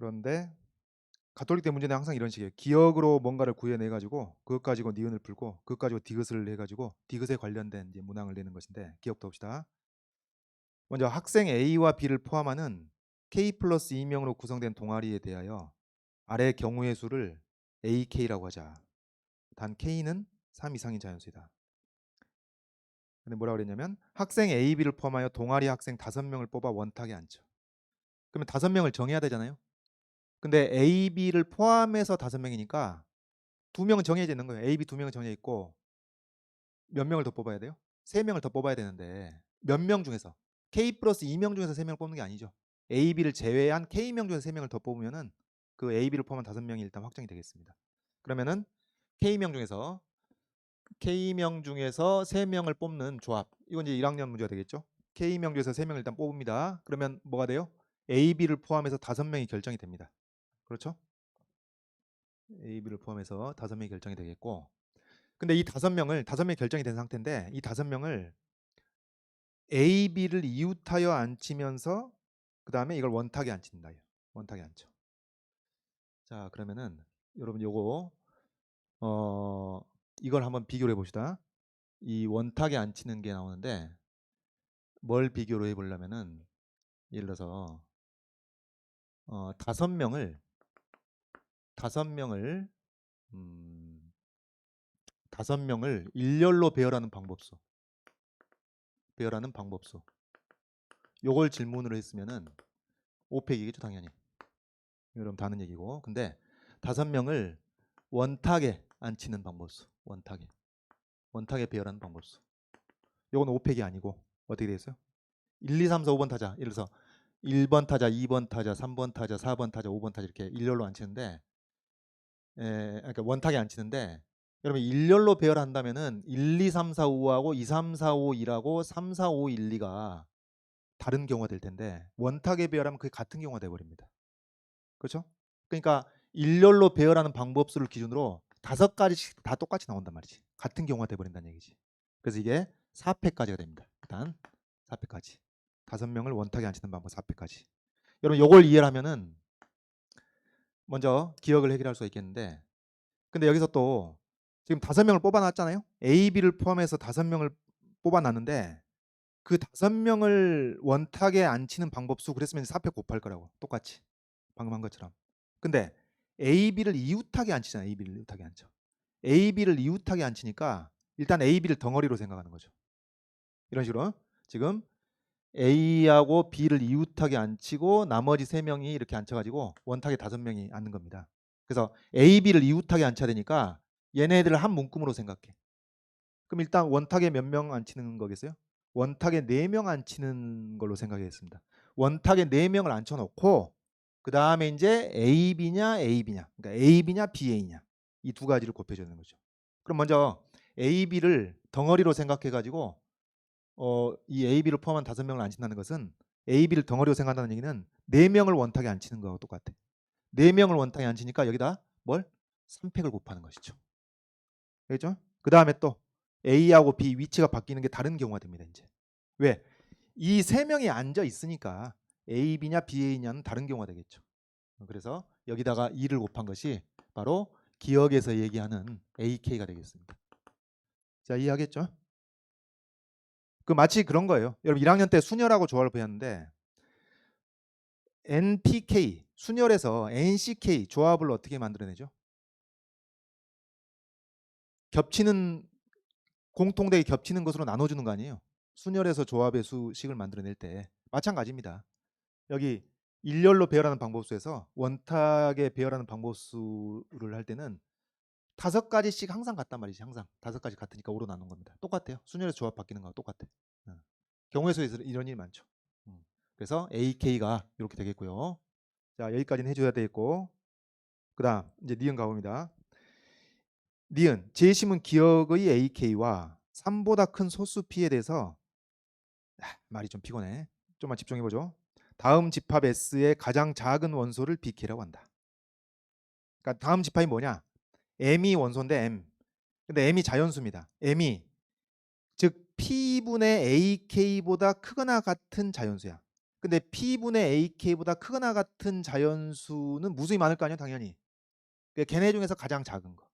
그런데 가톨릭 대 문제는 항상 이런 식이에요. 기억으로 뭔가를 구해내 가지고 그것 가지고 니은을 풀고 그것 가지고 디귿을 해 가지고 디귿에 관련된 이제 문항을 내는 것인데 기억도 봅시다. 먼저 학생 A와 B를 포함하는 K 플러스 2명으로 구성된 동아리에 대하여 아래 경우의 수를 AK라고 하자. 단 K는 3 이상인 자연수이다. 근데 뭐라 그랬냐면 학생 A, B를 포함하여 동아리 학생 5명을 뽑아 원탁에 앉혀. 그러면 5명을 정해야 되잖아요. 근데 A, B를 포함해서 5명이니까 2명은 정해져 있는 거예요. A, B 2명은 정해져 있고 몇 명을 더 뽑아야 돼요? 3명을 더 뽑아야 되는데 몇 명 중에서 K 플러스 2명 중에서 3명을 뽑는 게 아니죠. A, B를 제외한 K명 중에서 3명을 더 뽑으면은 그 A, B를 포함한 5명이 일단 확정이 되겠습니다. 그러면은 K명 중에서 3명을 뽑는 조합. 이건 이제 1학년 문제가 되겠죠. K명 중에서 3명을 일단 뽑습니다. 그러면 뭐가 돼요? A, B를 포함해서 5명이 결정이 됩니다. 그렇죠? A, B를 포함해서 5명이 결정이 되겠고 근데 이 5명이 결정이 된 상태인데 이 5명을 A, B를 이웃하여 앉히면서 그 다음에 이걸 원탁에 앉힌다. 원탁에 앉혀. 자 그러면은 여러분 요거 이걸 한번 비교를 해봅시다. 이 원탁에 앉히는 게 나오는데 뭘 비교로 해보려면은 예를 들어서 5명을 음, 5명을 일렬로 배열하는 방법수 요걸 질문으로 했으면은 5팩이겠죠 당연히. 여러분 다 아는 얘기고. 근데 5명을 원탁에 앉히는 방법수. 원탁에 배열하는 방법수. 요건 5팩이 아니고 어떻게 되겠어요? 1, 2, 3, 4, 5번 타자. 예를 들어서 1번 타자, 2번 타자, 3번 타자, 4번 타자, 5번 타자 이렇게 일렬로 앉히는데 그러니까 원탁에 앉히는데 여러분 일렬로 배열한다면은 1, 2, 3, 4, 5하고 2, 3, 4, 5, 1하고 3, 4, 5, 1, 2가 다른 경우가 될 텐데 원탁에 배열하면 그게 같은 경우가 돼 버립니다. 그렇죠? 그러니까 일렬로 배열하는 방법수를 기준으로 5가지씩 다 똑같이 나온단 말이지. 같은 경우가 돼 버린다는 얘기지. 그래서 이게 4팩까지가 됩니다. 일단 4팩까지. 5명을 원탁에 앉히는 방법 4팩까지. 여러분 요걸 이해를 하면은 먼저 기억을 해결할 수가 있겠는데 근데 여기서 또 지금 5명을 뽑아놨잖아요. A, B를 포함해서 5명을 뽑아놨는데 그 5명을 원탁에 앉히는 방법수 그랬으면 4팩 곱할 거라고 똑같이 방금 한 것처럼. 근데 A, B를 이웃하게 앉히잖아요. A, B를 이웃하게 앉혀. A, B를 이웃하게 앉히니까 일단 A, B를 덩어리로 생각하는 거죠. 이런 식으로 지금 A하고 B를 이웃하게 앉히고 나머지 3명이 이렇게 앉혀가지고 원탁에 5명이 앉는 겁니다. 그래서 A, B를 이웃하게 앉혀야 되니까 얘네들을 한 문구으로 생각해. 그럼 일단 원탁에 몇 명 앉히는 거겠어요? 원탁에 4명 앉히는 걸로 생각하겠습니다. 원탁에 4명을 앉혀놓고 그 다음에 이제 AB냐 AB냐 그러니까 AB냐 BA냐 이 두 가지를 곱해줘야 되는 거죠. 그럼 먼저 AB를 덩어리로 생각해가지고 이 AB를 포함한 5명을 앉힌다는 것은 AB를 덩어리로 생각한다는 얘기는 4명을 원탁에 앉히는 거하고 똑같아. 4명을 원탁에 앉히니까 여기다 뭘? 3팩을 곱하는 것이죠. 알겠죠? 그 다음에 또 A하고 B 위치가 바뀌는 게 다른 경우가 됩니다. 이제 왜? 이 3명이 앉아 있으니까 A, B냐 B, A냐는 다른 경우가 되겠죠. 그래서 여기다가 2를 곱한 것이 바로 기억에서 얘기하는 AK가 되겠습니다. 자 이해하겠죠? 그 마치 그런 거예요. 여러분 1학년 때 순열하고 조화를 배웠는데 NPK 순열에서 NCK 조합을 어떻게 만들어내죠? 겹치는 공통되게 겹치는 것으로 나눠주는 거 아니에요? 순열에서 조합의 수식을 만들어낼 때 마찬가지입니다. 여기 일렬로 배열하는 방법수에서 원탁에 배열하는 방법수를 할 때는 5가지씩 항상 같단 말이지. 항상 5가지 같으니까 5로 나눈 겁니다. 똑같아요. 순열에서 조합 바뀌는 거와 똑같아. 경우의 수에서 이런 일이 많죠. 그래서 AK가 이렇게 되겠고요. 자 여기까지는 해줘야 되겠고 그 다음 이제 니은 가봅니다. 니은 제시문 기억의 AK와 3보다 큰 소수 P에 대해서 말이 좀 피곤해. 좀만 집중해보죠. 다음 집합 S의 가장 작은 원소를 BK라고 한다. 그러니까 다음 집합이 뭐냐? M이 원소인데 M. 근데 M이 자연수입니다. M이 즉 P분의 AK보다 크거나 같은 자연수야. 근데 P분의 AK보다 크거나 같은 자연수는 무수히 많을 거 아니에요, 당연히. 그러니까 걔네 중에서 가장 작은 거.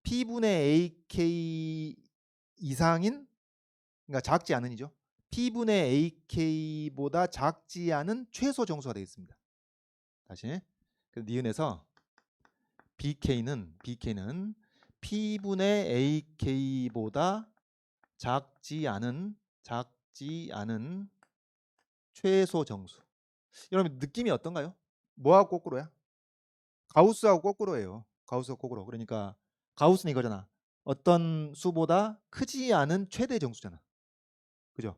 P분의 AK 이상인, 그러니까 작지 않은이죠. P분의 AK보다 작지 않은 최소 정수가 되겠습니다. 다시. 그래서 니은에서 BK는 P분의 AK보다 작지 않은 최소 정수. 여러분 느낌이 어떤가요? 뭐하고 거꾸로야? 가우스하고 거꾸로예요. 가우스하고 거꾸로. 그러니까 가우스는 이거잖아. 어떤 수보다 크지 않은 최대 정수잖아. 그죠?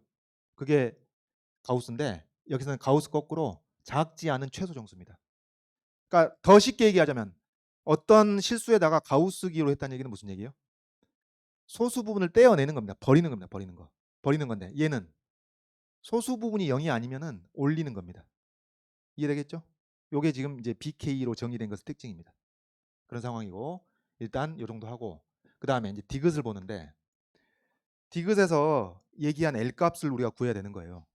그게 가우스인데 여기서는 가우스 거꾸로 작지 않은 최소 정수입니다. 그러니까 더 쉽게 얘기하자면 어떤 실수에다가 가우스기로 했다는 얘기는 무슨 얘기예요? 소수 부분을 떼어내는 겁니다. 버리는 겁니다. 버리는 거. 버리는 건데 얘는 소수 부분이 0이 아니면은 올리는 겁니다. 이해되겠죠? 요게 지금 이제 BK로 정의된 것의 특징입니다. 그런 상황이고 일단 요 정도 하고 그다음에 이제 디귿을 보는데 디귿에서 얘기한 L 값을 우리가 구해야 되는 거예요.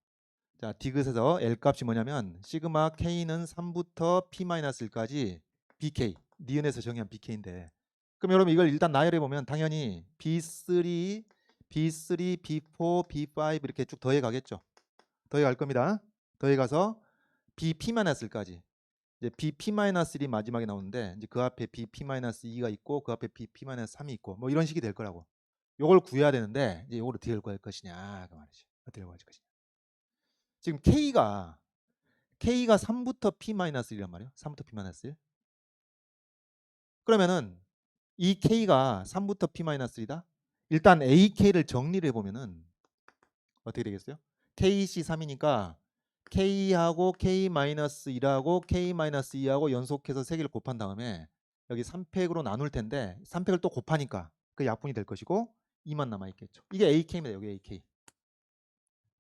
자, 디귿에서 L 값이 뭐냐면 시그마 K는 3부터 P-1까지 BK, 니은에서 정의한 BK인데 그럼 여러분 이걸 일단 나열해 보면 당연히 B3, B4, B5 이렇게 쭉 더해 가겠죠. 더해 갈 겁니다. 더해 가서 BP-까지 이제 BP-1이 마지막에 나오는데 이제 그 앞에 BP-2가 있고 그 앞에 BP-3이 있고 뭐 이런 식이 될 거라고. 요걸 구해야 되는데 이제 요걸 어떻게 할 것이냐 그 말이죠. 어떻게 할 것이냐. 지금 K가 3부터 P-1이란 말이에요. 3부터 P-1. 그러면은 이 K가 3부터 P-1이다. 일단 AK를 정리를 해보면은 어떻게 되겠어요? KC 3이니까 K하고 K-1하고 K-2하고 연속해서 3개를 곱한 다음에 여기 3팩으로 나눌 텐데 3팩을 또 곱하니까 그 약분이 될 것이고 2만 남아있겠죠. 이게 AK입니다. 여기 AK.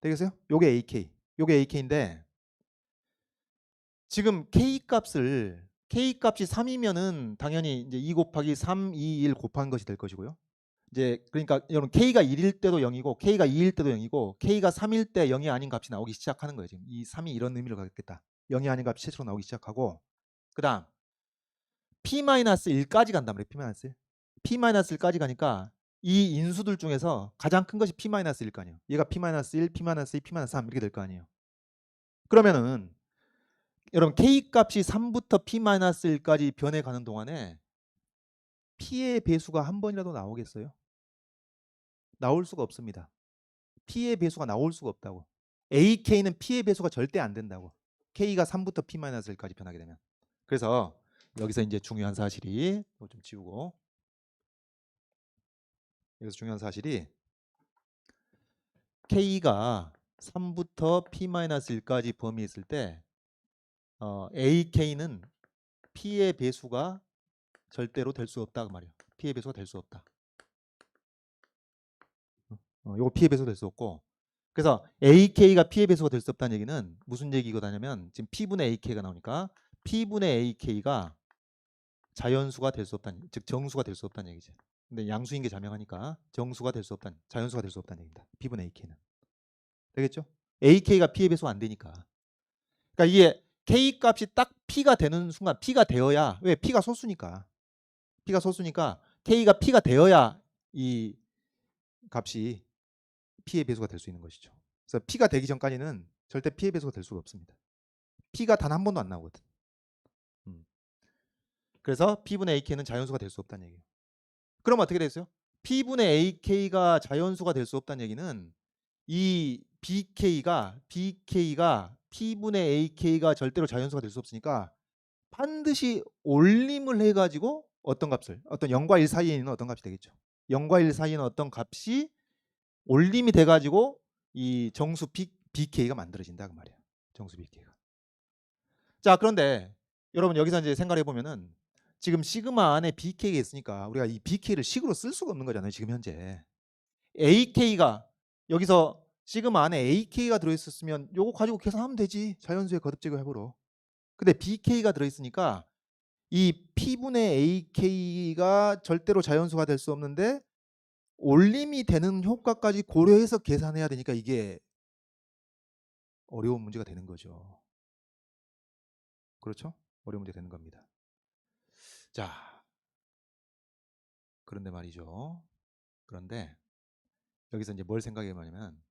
되겠어요? 요게 AK. 요게 AK인데 지금 K 값이 3이면은 당연히 이제 2 곱하기 3, 2, 1 곱한 것이 될 것이고요. 이제 그러니까 여러분 K가 1일 때도 0이고 K가 2일 때도 0이고 K가 3일 때 0이 아닌 값이 나오기 시작하는 거예요. 지금 이 3이 이런 의미를 갖겠다. 0이 아닌 값이 최초로 나오기 시작하고 그다음 P-1까지 간단 말이에요. P-1. P-1까지 가니까 이 인수들 중에서 가장 큰 것이 P-1일 거 아니에요. 얘가 P-1, P-2, P-3 이렇게 될 거 아니에요. 그러면은 여러분 K 값이 3부터 P-1까지 변해가는 동안에 P의 배수가 한 번이라도 나오겠어요? 나올 수가 없습니다. P의 배수가 나올 수가 없다고. AK는 P의 배수가 절대 안 된다고. K가 3부터 P-1까지 변하게 되면. 그래서 여기서 이제 중요한 사실이 이거 좀 지우고 여기서 중요한 사실이 K가 3부터 P-1까지 범위에 있을 때 AK는 P의 배수가 절대로 될 수 없다 그 말이에요. P의 배수가 될 수 없다. 요거 P의 배수가 될 수 없고 그래서 AK가 P의 배수가 될 수 없다는 얘기는 무슨 얘기거든요. 지금 P분의 AK가 나오니까 P분의 AK가 자연수가 될 수 없다는, 즉 정수가 될 수 없다는 얘기죠. 근데 양수인 게 자명하니까 정수가 될 수 없다는, 자연수가 될 수 없다는 얘기입니다. P분의 AK는. 되겠죠? AK가 P의 배수가 안 되니까. 그러니까 이게 K 값이 딱 P가 되는 순간 P가 되어야, 왜? P가 소수니까. P가 소수니까 K가 P가 되어야 이 값이 P의 배수가 될 수 있는 것이죠. 그래서 P가 되기 전까지는 절대 P의 배수가 될 수가 없습니다. P가 단 한 번도 안 나오거든. 그래서 P분의 AK는 자연수가 될 수 없다는 얘기예요. 그럼 어떻게 되겠어요? P분의 AK가 자연수가 될 수 없다는 얘기는 이 BK가 P분의 AK가 절대로 자연수가 될 수 없으니까 반드시 올림을 해가지고 어떤 값을, 어떤 0과 1 사이에 있는 어떤 값이 되겠죠. 0과 1 사이에 있는 어떤 값이 올림이 돼가지고 이 정수 BK가 만들어진다 그 말이에요. 정수 BK가. 자, 그런데 여러분 여기서 이제 생각해 보면은 지금 시그마 안에 BK가 있으니까 우리가 이 BK를 식으로 쓸 수가 없는 거잖아요. 지금 현재 AK가 여기서 시그마 안에 AK가 들어있었으면 요거 가지고 계산하면 되지. 자연수의 거듭 제곱해보러. 근데 BK가 들어있으니까 이 P분의 AK가 절대로 자연수가 될 수 없는데 올림이 되는 효과까지 고려해서 계산해야 되니까 이게 어려운 문제가 되는 거죠. 그렇죠? 어려운 문제가 되는 겁니다. 자, 그런데 말이죠. 그런데 여기서 이제 뭘 생각해 보냐면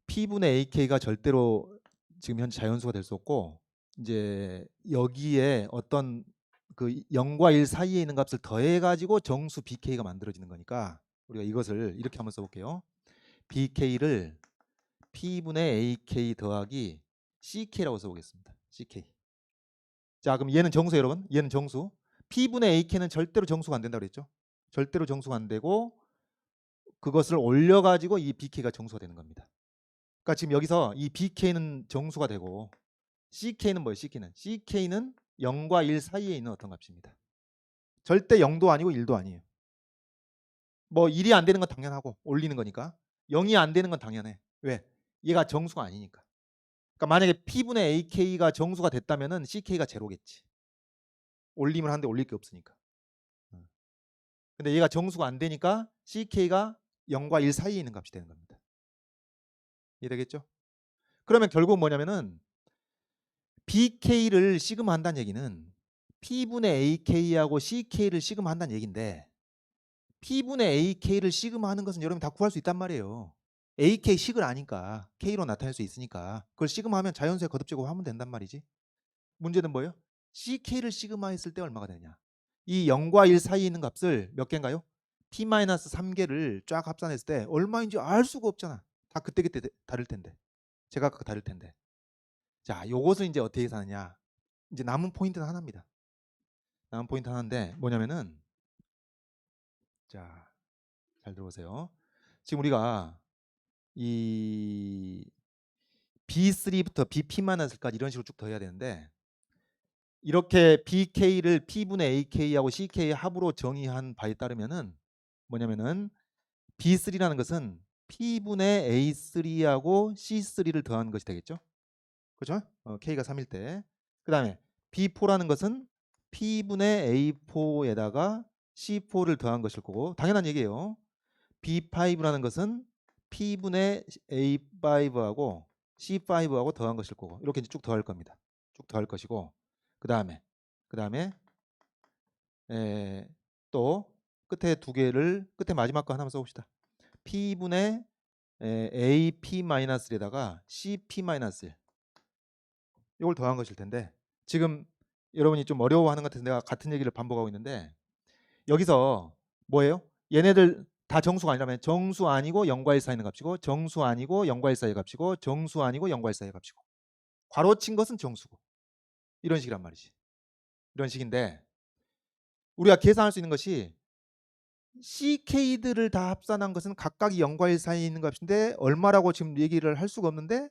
P분의 AK가 절대로 지금 현재 자연수가 될 수 없고 이제 여기에 어떤 그 0과 1 사이에 있는 값을 더해 가지고 정수 BK가 만들어지는 거니까 우리가 이것을 이렇게 한번 써볼게요. BK를 P분의 AK 더하기 CK라고 써보겠습니다. CK. 자, 그럼 얘는 정수 여러분. 얘는 정수. P분의 AK는 절대로 정수가 안 된다고 그랬죠. 절대로 정수가 안 되고 그것을 올려가지고 이 BK가 정수가 되는 겁니다. 그러니까 지금 여기서 이 BK는 정수가 되고 CK는 뭐예요? CK는 0과 1 사이에 있는 어떤 값입니다. 절대 0도 아니고 1도 아니에요. 뭐 1이 안 되는 건 당연하고 올리는 거니까 0이 안 되는 건 당연해. 왜? 얘가 정수가 아니니까. 그러니까 만약에 P분의 AK가 정수가 됐다면은 CK가 제로겠지. 올림을 하는데 올릴 게 없으니까. 근데 얘가 정수가 안 되니까 CK가 0과 1 사이에 있는 값이 되는 겁니다. 이해되겠죠? 그러면 결국 뭐냐면은 BK를 시그마한다는 얘기는 P분의 AK하고 CK를 시그마한다는 얘기인데 P분의 AK를 시그마하는 것은 여러분이 다 구할 수 있단 말이에요. AK 식을 아니까 K로 나타낼 수 있으니까 그걸 시그마하면 자연수에 거듭제곱 하면 된단 말이지. 문제는 뭐예요? CK를 시그마했을 때 얼마가 되냐. 이 0과 1 사이에 있는 값을 몇 개인가요? P-3개를 쫙 합산했을 때 얼마인지 알 수가 없잖아. 다 그때그때 다를 텐데. 제가 다를 텐데. 자, 요것을 이제 어떻게 계산하냐. 이제 남은 포인트는 하나입니다. 남은 포인트 하나인데 뭐냐면은 자, 잘 들어보세요. 지금 우리가 이 B3부터 BP-까지 이런 식으로 쭉 더해야 되는데 이렇게 BK를 P분의 AK하고 CK의 합으로 정의한 바에 따르면은 뭐냐면은 B3라는 것은 P분의 A3하고 C3를 더하는 것이 되겠죠. 그렇죠? K가 3일 때. 그 다음에 B4라는 것은 P분의 A4에다가 C4를 더한 것일 거고 당연한 얘기예요. B5라는 것은 P분의 A5하고 C5하고 더한 것일 거고 이렇게 쭉 더할 겁니다. 쭉 더할 것이고 그 다음에 또 끝에 두 개를 끝에 마지막 거 하나만 써봅시다. P분의 AP-1에다가 CP-1 이걸 더한 것일 텐데 지금 여러분이 좀 어려워하는 것 같아서 내가 같은 얘기를 반복하고 있는데 여기서 뭐예요? 얘네들 다 정수가 아니라면 정수 아니고 0과 1 사이에 있는 값이고 정수 아니고 0과 1 사이의 값이고 정수 아니고 0과 1 사이의 값이고 괄호친 것은 정수고 이런 식이란 말이지. 이런 식인데 우리가 계산할 수 있는 것이 CK들을 다 합산한 것은 각각이 0과 1 사이에 있는 값인데 얼마라고 지금 얘기를 할 수가 없는데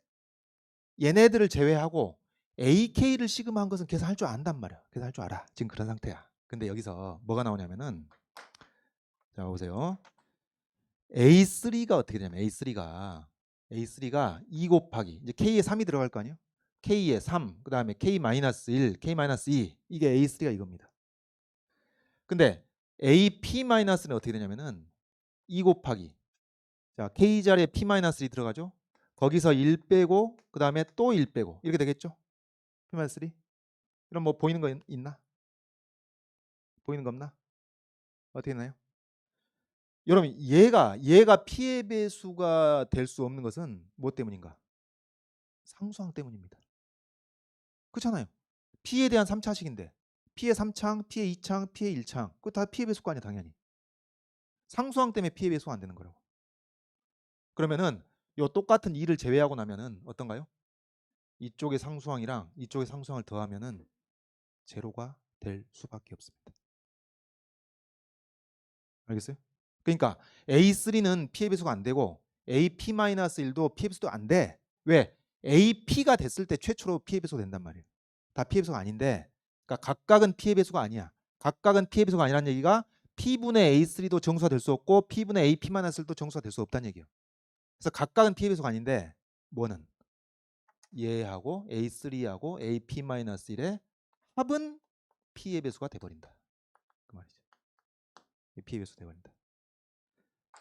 얘네들을 제외하고 AK를 시그마한 것은 계산할 줄 안단 말이야. 계산할 줄 알아. 지금 그런 상태야. 근데 여기서 뭐가 나오냐면은 자 보세요. A3가 어떻게 되냐면 A3가 2 곱하기 이제 K에 3이 들어갈 거 아니에요? K에 3, 그 다음에 K-1, K-2 이게 A3가 이겁니다. 근데 AP-는 어떻게 되냐면은 2 곱하기 자 K 자리에 P-3 들어가죠? 거기서 1 빼고 그 다음에 또 1 빼고 이렇게 되겠죠? P-3 이런 뭐 보이는 거 있나? 보이는 거 없나? 어떻게 되나요? 여러분 얘가 P의 배수가 될 수 없는 것은 뭐 때문인가? 상수항 때문입니다. 그렇잖아요. P에 대한 3차식인데 P의 3창, P의 2창, P의 1창 그거 다 P의 배수가 아니야 당연히. 상수항 때문에 P의 배수가 안 되는 거라고. 그러면은 요 똑같은 2를 제외하고 나면은 어떤가요? 이쪽의 상수항이랑 이쪽의 상수항을 더하면은 제로가 될 수밖에 없습니다. 알겠어요? 그러니까 A3는 P의 배수가 안 되고 AP-1도 P의 배수도 안 돼. 왜? AP가 됐을 때 최초로 P의 배수가 된단 말이에요. 다 P의 배수가 아닌데 그러니까 각각은 P의 배수가 아니야. 각각은 P의 배수가 아니라는 얘기가 P분의 A3도 정수가 될 수 없고 P분의 AP-도 정수가 될 수 없다는 얘기예요. 그래서 각각은 P의 배수가 아닌데 뭐는? 얘하고 A3하고 AP-1의 합은 P의 배수가 돼버린다. 그 말이죠. P의 배수 돼버린다.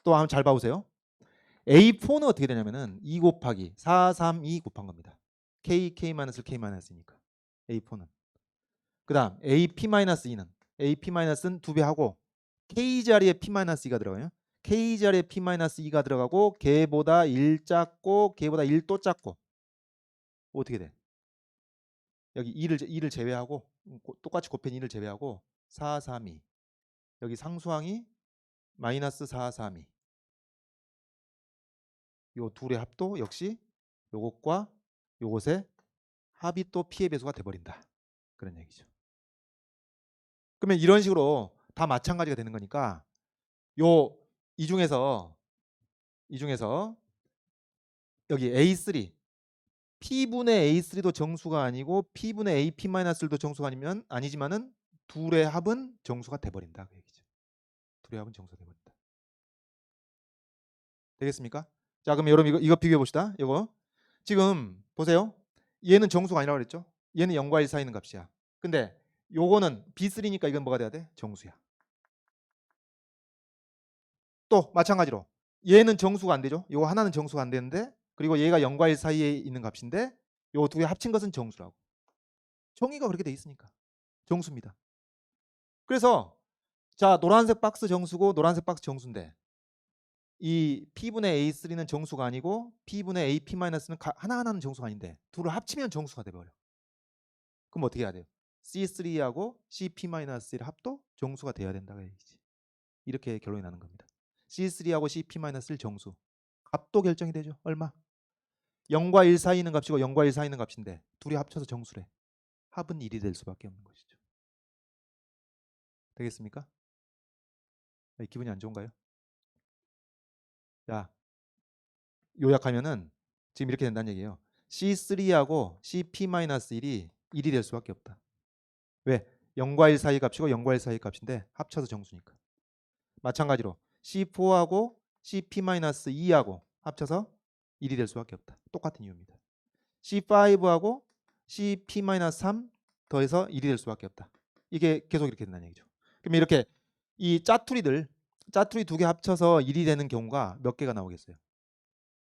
또 한번 잘 봐보세요. A4는 어떻게 되냐면은 2 곱하기 4, 3, 2 곱한 겁니다. K-K-K-니까 A4는. 그 다음 AP-2는 AP-는 2배 하고 K 자리에 P-2가 들어가요. K 자리에 P-2가 들어가고 걔보다 1 작고 걔보다 1 또 작고 어떻게 돼? 여기 2를 제외하고 똑같이 곱한 2를 제외하고 4, 3, 2 여기 상수항이 마이너스 4, 3, 2 요 둘의 합도 역시 요것과 요것의 합이 또 P의 배수가 돼버린다. 그런 얘기죠. 그러면 이런 식으로 다 마찬가지가 되는 거니까 요 이 중에서 여기 A3 P분의 A3도 정수가 아니고 P분의 AP-1도 정수가 아니지만은 둘의 합은 정수가 돼버린다. 그 얘기죠. 둘의 합은 정수가 돼버린다. 되겠습니까? 자, 그럼 여러분 이거 비교해 봅시다. 이거 지금 보세요. 얘는 정수가 아니라고 그랬죠? 얘는 0과 1 사이 있는 값이야. 근데 요거는 B3니까 이건 뭐가 돼야 돼? 정수야. 또 마찬가지로 얘는 정수가 안 되죠. 요거 하나는 정수가 안 되는데 그리고 얘가 0과 1 사이에 있는 값인데 요 두 개 합친 것은 정수라고. 정의가 그렇게 돼 있으니까 정수입니다. 그래서 자, 노란색 박스 정수고 노란색 박스 정수인데 이 P분의 A3는 정수가 아니고 P분의 AP-는 하나하나는 정수가 아닌데 둘을 합치면 정수가 돼버려. 그럼 어떻게 해야 돼요? C3하고 CP-1의 합도 정수가 돼야 된다고 얘기지. 이렇게 결론이 나는 겁니다. C3하고 CP-1 정수. 값도 결정이 되죠. 얼마? 0과 1 사이 있는 값이고 0과 1 사이 있는 값인데 둘이 합쳐서 정수래. 합은 1이 될 수밖에 없는 것이죠. 되겠습니까? 기분이 안 좋은가요? 자, 요약하면은 지금 이렇게 된다는 얘기예요. C3하고 CP-1이 1이 될 수밖에 없다. 왜? 0과 1 사이 값이고 0과 1 사이 값인데 합쳐서 정수니까. 마찬가지로 C4하고 CP-2하고 합쳐서 1이 될 수밖에 없다. 똑같은 이유입니다. C5하고 CP-3 더해서 1이 될 수밖에 없다. 이게 계속 이렇게 된다는 얘기죠. 그럼 이렇게 이 짜투리 두 개 합쳐서 1이 되는 경우가 몇 개가 나오겠어요?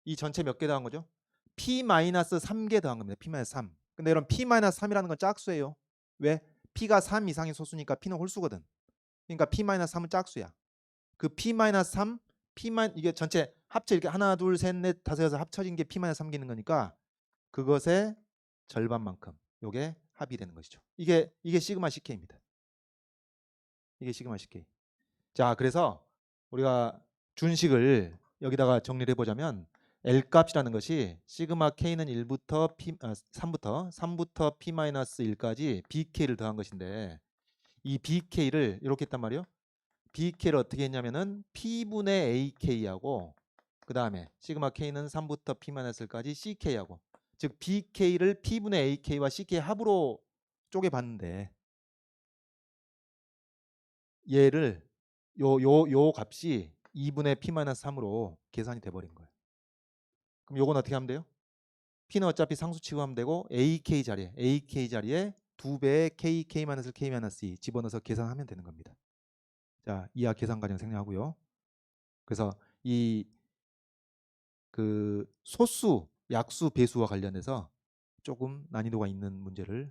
이 전체 몇 개 더한 거죠? P-3개 더한 겁니다. P-3. 근데 여러분 P-3이라는 건 짝수예요. 왜? P가 3 이상의 소수니까 P는 홀수거든. 그러니까 P-3은 짝수야. 그 P-3 이게 전체 합쳐 이렇게 하나 둘 셋 넷 다섯 여섯 합쳐진 게 P-3개 있는 거니까 그것의 절반만큼 요게 합이 되는 것이죠. 이게 시그마 CK입니다. 이게 시그마 CK. 자, 그래서 우리가 준식을 여기다가 정리를 해보자면 L 값이라는 것이 시그마 K는 1부터 3부터 P-1까지 BK를 더한 것인데 이 BK를 이렇게 했단 말이에요. BK를 어떻게 했냐면은 P분의 AK하고 그 다음에 시그마 K는 3부터 P-1까지 CK하고 즉 BK를 P분의 AK와 CK 합으로 쪼개봤는데 얘를 요 값이 2분의 P-3으로 계산이 돼버린 거예요. 그럼 요건 어떻게 하면 돼요? P는 어차피 상수 취급하면 되고 AK 자리에 2배의 K-K-K-2 집어넣어서 계산하면 되는 겁니다. 자, 이하 계산 과정 생략하고요. 그래서 이 그 소수, 약수, 배수와 관련해서 조금 난이도가 있는 문제를